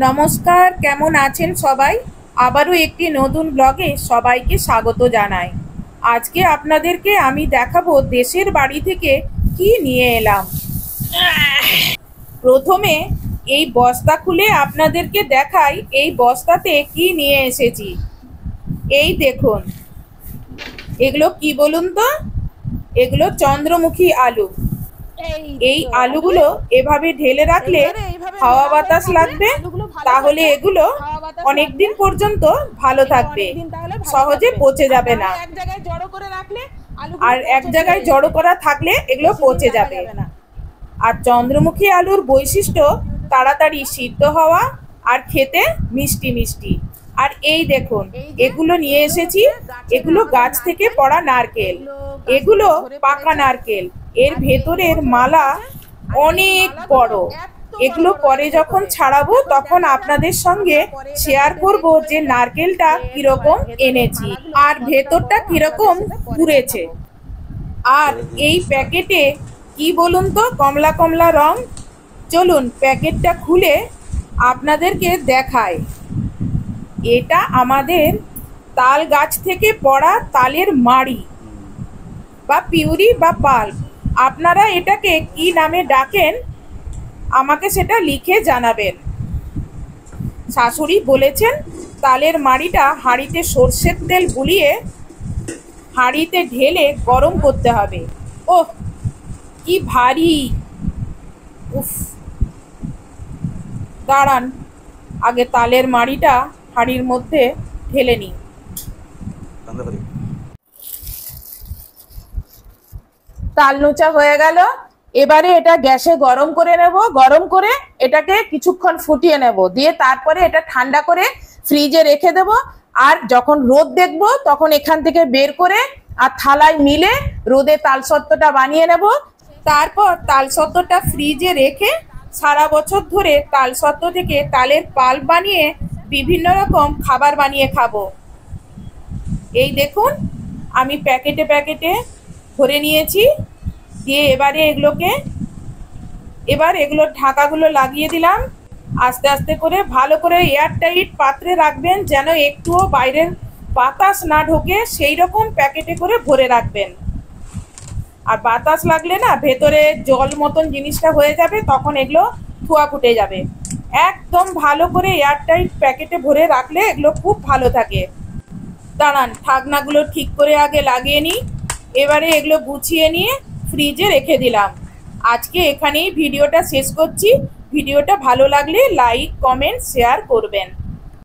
নমস্কার, কেমন আছেন সবাই? আবারও একটি নতুন ব্লগে সবাইকে স্বাগত জানাই। আজকে আপনাদেরকে আমি দেখাবো দেশের বাড়ি থেকে কি নিয়ে এলাম। প্রথমে এই বস্তা খুলে আপনাদেরকে দেখাই এই বস্তাতে কি নিয়ে এসেছি। এই দেখুন, এগুলো কি বলুন তো? এগুলো চন্দ্রমুখী আলু। এই আলুগুলো এভাবে ঢেলে রাখলে হাওয়া বাতাস লাগবে, তাহলে এগুলো অনেকদিন পর্যন্ত ভালো থাকবে, সহজে পচে যাবে না। আর এক জায়গায় জড়ো করা থাকলে এগুলো পচে যাবে। আর চন্দ্রমুখী আলুর বৈশিষ্ট্য তাড়াতাড়ি সিদ্ধ হওয়া আর খেতে মিষ্টি মিষ্টি। আর এই দেখুন, এগুলো নিয়ে এসেছি, এগুলো গাছ থেকে পড়া নারকেল। এগুলো পাকা নারকেল, এর ভেতরের মালা অনেক বড়। এগুলো পরে যখন ছাড়াবো তখন আপনাদের সঙ্গে শেয়ার করব যে নারকেলটা কিরকম এনেছি আর ভেতরটা কিরকম পুড়েছে। আর এই প্যাকেটে কি বলুন তো, কমলা কমলা রং। চলুন প্যাকেটটা খুলে আপনাদেরকে দেখায়। এটা আমাদের তাল গাছ থেকে পড়া তালের মাড়ি বা পিউরি বা পাল্প। আপনারা এটাকে কি নামে ডাকেন আমাকে সেটা লিখে জানাবেন। শাশুড়ি বলেছেন তালের মাড়িটা হাঁড়িতে সর্ষের তেল গুলিয়ে হাঁড়িতে ঢেলে গরম করতে হবে। ওহ, কি ভারী! উফ, দাঁড়ান আগে তালের মাড়িটা হাঁড়ির মধ্যে ঢেলে নিই। তাল নোচা হয়ে গেল। এবারে এটা গ্যাসে গরম করে নেব। গরম করে এটাকে কিছুক্ষণ ফুটিয়ে নেব, দিয়ে তারপরে এটা ঠান্ডা করে ফ্রিজে রেখে দেব। আর যখন রোদ দেখব তখন এখান থেকে বের করে আর থালায় মিলে রোদে তালসত্ত্বটা বানিয়ে নেব। তারপর তালসত্ত্বটা ফ্রিজে রেখে সারা বছর ধরে তালসত্ত্ব থেকে তালের পাল্প বানিয়ে বিভিন্ন রকম খাবার বানিয়ে খাবো। এই দেখুন, আমি প্যাকেটে প্যাকেটে ভরে নিয়েছি। দিয়ে এগুলোর ঢাকাগুলো লাগিয়ে দিলাম। আস্তে আস্তে করে ভালো করে এয়ারটাইট পাত্রে রাখবেন, যেন একটুও বাইরের বাতাস না ঢোকে, সেই রকম প্যাকেটে করে ভরে রাখবেন। আর বাতাস লাগলে না ভেতরে জল মতন জিনিসটা হয়ে যাবে, তখন এগুলো ধোঁয়া ফুটে যাবে। একদম ভালো করে এয়ারটাইট প্যাকেটে ভরে রাখলে এগুলো খুব ভালো থাকে। দাঁড়ান, ঢাকনাগুলো ঠিক করে আগে লাগিয়ে নিই। এবারে এগুলো গুছিয়ে নিয়ে ফ্রিজে রেখে দিলাম। আজকে এখানেই ভিডিওটা শেষ করছি। ভিডিওটা ভালো লাগলে লাইক, কমেন্ট, শেয়ার করবেন।